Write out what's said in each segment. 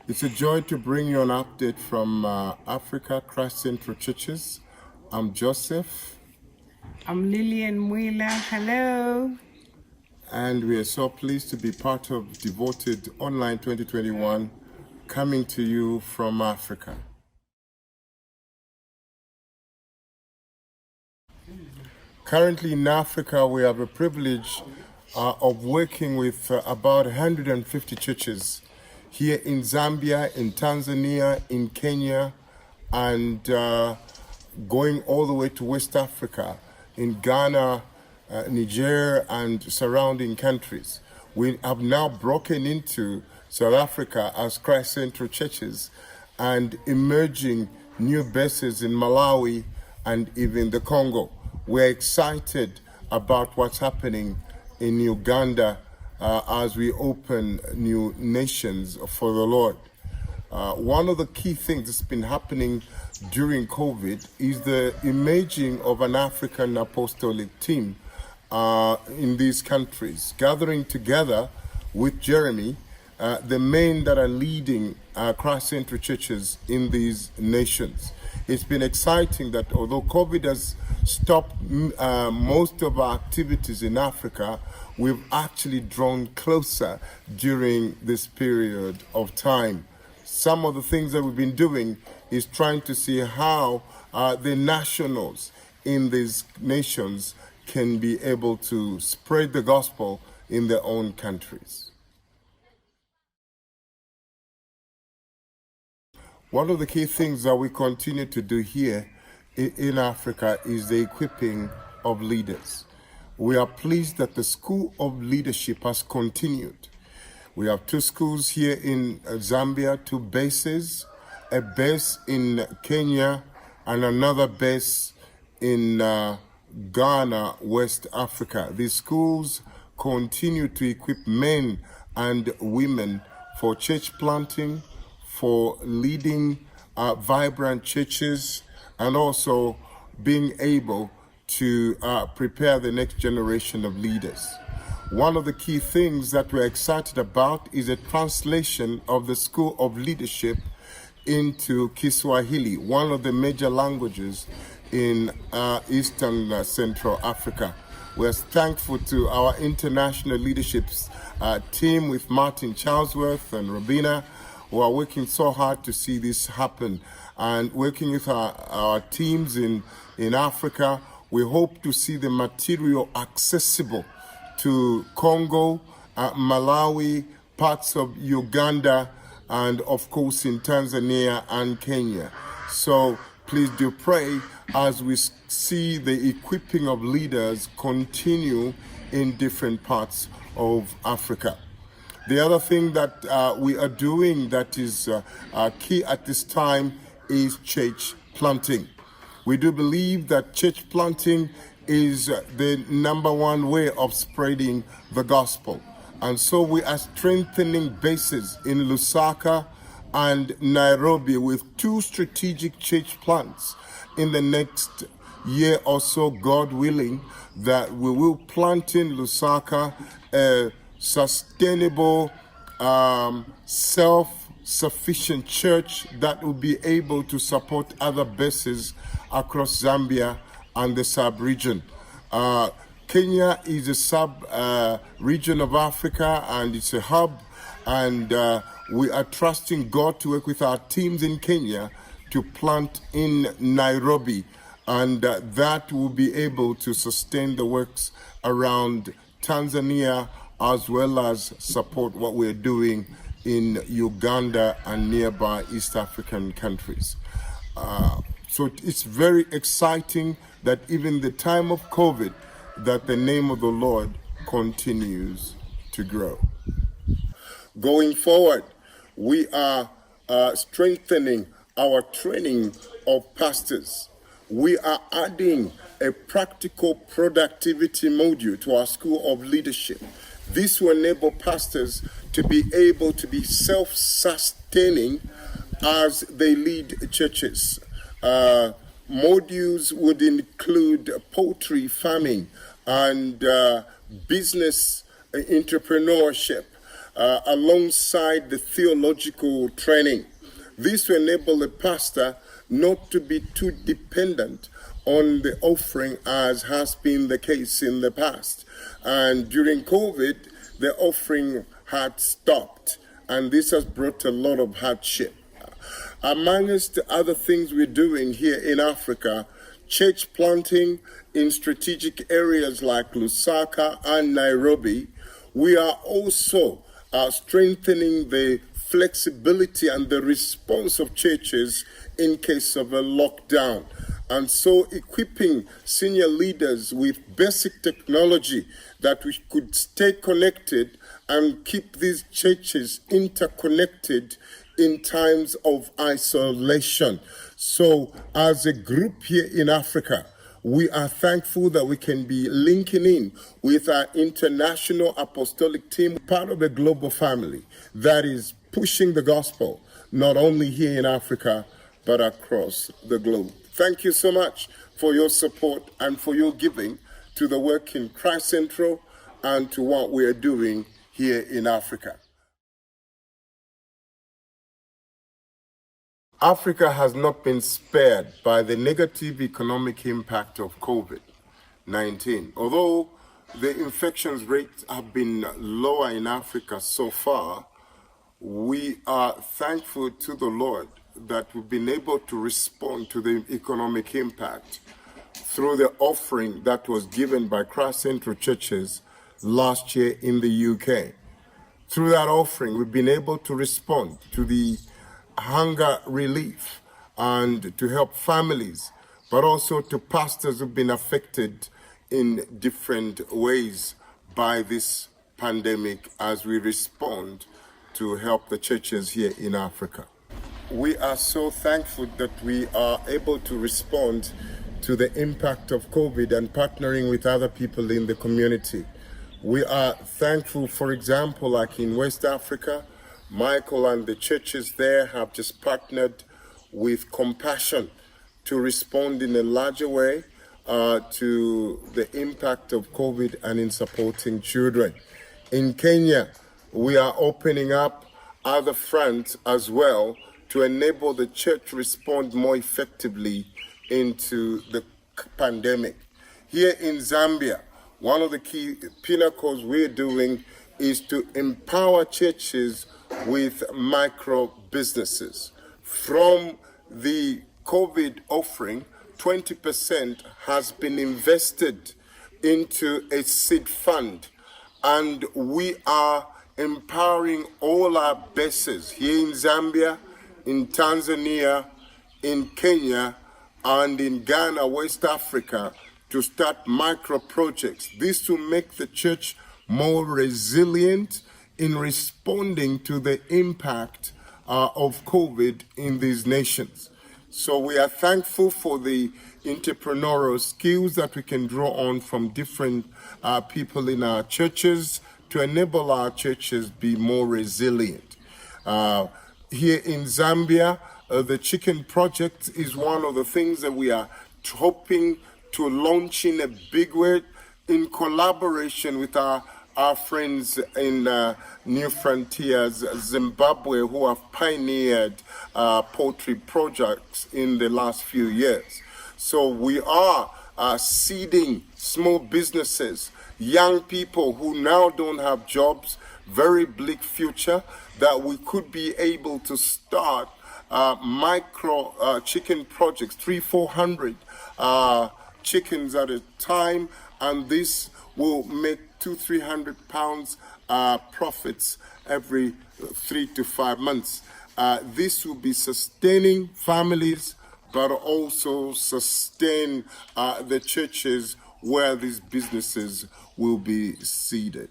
It's a joy to bring you an update from Africa, ChristCentral churches. I'm Joseph. I'm Lillian Wheeler. Hello. And we are so pleased to be part of Devoted Online 2021, coming to you from Africa. Currently in Africa, we have a privilege of working with about 150 churches here in Zambia, in Tanzania, in Kenya, and going all the way to West Africa, in Ghana, Niger, and surrounding countries. We have now broken into South Africa as ChristCentral churches and emerging new bases in Malawi and even the Congo. We're excited about what's happening in Uganda as we open new nations for the Lord. One of the key things that's been happening during COVID is the emerging of an African apostolic team in these countries, gathering together with Jeremy, the men that are leading ChristCentral churches in these nations. It's been exciting that although COVID has stopped most of our activities in Africa, we've actually drawn closer during this period of time. Some of the things that we've been doing is trying to see how the nationals in these nations can be able to spread the gospel in their own countries. One of the key things that we continue to do here in Africa is the equipping of leaders. We are pleased that the School of Leadership has continued. We have 2 schools here in Zambia, 2 bases, a base in Kenya and another base in Ghana, West Africa. These schools continue to equip men and women for church planting, for leading vibrant churches, and also being able to prepare the next generation of leaders. One of the key things that we're excited about is a translation of the School of Leadership into Kiswahili, one of the major languages in Eastern Central Africa. We're thankful to our international leaderships team with Martin Charlesworth and Robina, who are working so hard to see this happen. And working with our teams in Africa, we hope to see the material accessible to Congo, Malawi, parts of Uganda, and of course in Tanzania and Kenya. So please do pray as we see the equipping of leaders continue in different parts of Africa. The other thing that we are doing that is key at this time is church planting. We do believe that church planting is the number one way of spreading the gospel. And so we are strengthening bases in Lusaka and Nairobi with 2 strategic church plants. In the next year or so, God willing, that we will plant in Lusaka a sustainable, self-sufficient church that will be able to support other bases across Zambia and the sub-region. Kenya is a sub-region of Africa, and it's a hub, and we are trusting God to work with our teams in Kenya to plant in Nairobi, and that will be able to sustain the works around Tanzania, as well as support what we're doing in Uganda and nearby East African countries. So it's very exciting that even the time of COVID, that the name of the Lord continues to grow. Going forward, we are strengthening our training of pastors. We are adding a practical productivity module to our School of Leadership. This will enable pastors to be able to be self-sustaining as they lead churches. Modules would include poultry farming and business entrepreneurship, alongside the theological training. This will enable the pastor not to be too dependent on the offering as has been the case in the past. And during COVID, the offering had stopped, and this has brought a lot of hardship. Amongst other things we're doing here in Africa, church planting in strategic areas like Lusaka and Nairobi. We are also strengthening the flexibility and the response of churches in case of a lockdown. And so equipping senior leaders with basic technology that we could stay connected and keep these churches interconnected in times of isolation. So as a group here in Africa, we are thankful that we can be linking in with our international apostolic team, part of a global family that is pushing the gospel, not only here in Africa, but across the globe. Thank you so much for your support and for your giving to the work in ChristCentral and to what we are doing here in Africa. Africa has not been spared by the negative economic impact of COVID-19. Although the infections rates have been lower in Africa so far, we are thankful to the Lord that we've been able to respond to the economic impact through the offering that was given by ChristCentral churches last year in the UK. Through that offering, we've been able to respond to the hunger relief and to help families, but also to pastors who've been affected in different ways by this pandemic as we respond to help the churches here in Africa. We are so thankful that we are able to respond to the impact of COVID and partnering with other people in the community. We are thankful, for example, like in West Africa, Michael and the churches there have just partnered with Compassion to respond in a larger way to the impact of COVID and in supporting children. In Kenya, we are opening up other fronts as well to enable the church to respond more effectively into the pandemic. Here in Zambia, one of the key pinnacles we're doing is to empower churches with micro businesses. From the COVID offering, 20% has been invested into a seed fund, and we are empowering all our bases here in Zambia, in Tanzania, in Kenya, and in Ghana, West Africa, to start micro projects. This will make the church more resilient in responding to the impact of COVID in these nations. So we are thankful for the entrepreneurial skills that we can draw on from different people in our churches to enable our churches be more resilient. Here in Zambia, the Chicken Project is one of the things that we are hoping to launch in a big way in collaboration with our friends in Newfrontiers, Zimbabwe, who have pioneered poultry projects in the last few years. So we are seeding small businesses, young people who now don't have jobs, very bleak future, that we could be able to start micro chicken projects, 300-400 chickens at a time, and this will make 200-300 pounds profits every 3 to 5 months. This will be sustaining families, but also sustain the churches where these businesses will be seeded.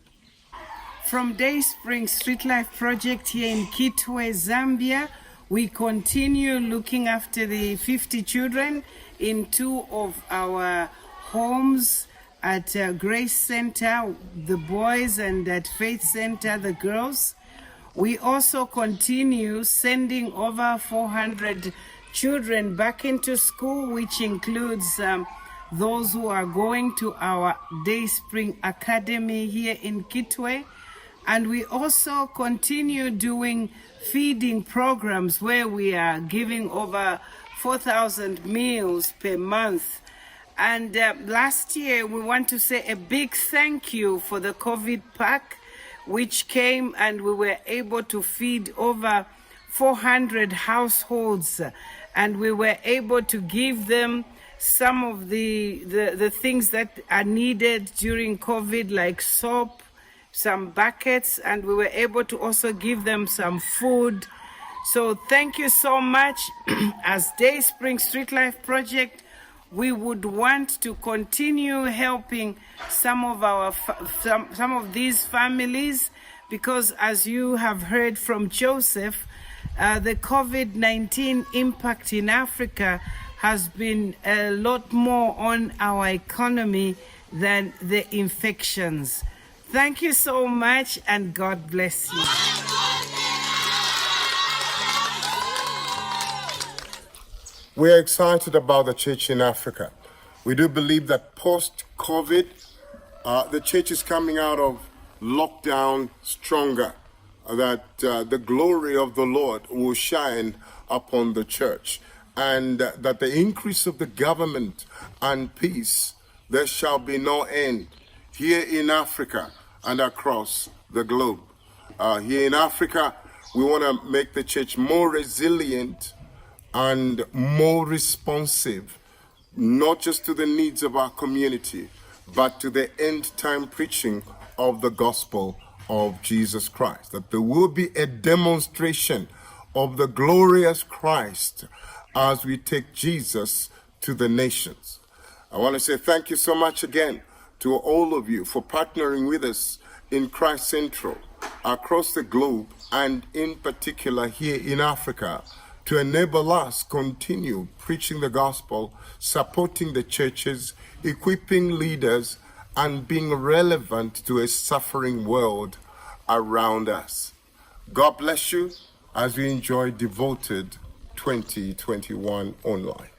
From Dayspring Street Life Project here in Kitwe, Zambia, we continue looking after the 50 children in 2 of our homes at Grace Center, the boys, and at Faith Center, the girls. We also continue sending over 400 children back into school, which includes those who are going to our Dayspring Academy here in Kitwe. And we also continue doing feeding programs where we are giving over 4,000 meals per month. And last year, we want to say a big thank you for the COVID pack, which came, and we were able to feed over 400 households, and we were able to give them some of the things that are needed during COVID, like soap, some buckets, and we were able to also give them some food. So thank you so much. As Day Spring Street Life Project, we would want to continue helping some of these families, because as you have heard from Joseph, the COVID-19 impact in Africa has been a lot more on our economy than the infections. Thank you so much, and God bless you. We're excited about the church in Africa. We do believe that post-COVID, the church is coming out of lockdown stronger, that the glory of the Lord will shine upon the church, and that the increase of the government and peace, there shall be no end here in Africa and across the globe. Here in Africa, we want to make the church more resilient and more responsive, not just to the needs of our community, but to the end time preaching of the gospel of Jesus Christ. That there will be a demonstration of the glorious Christ as we take Jesus to the nations. I want to say thank you so much again to all of you for partnering with us in ChristCentral across the globe, and in particular here in Africa, to enable us continue preaching the gospel, supporting the churches, equipping leaders, and being relevant to a suffering world around us. God bless you as we enjoy Devoted 2021 online.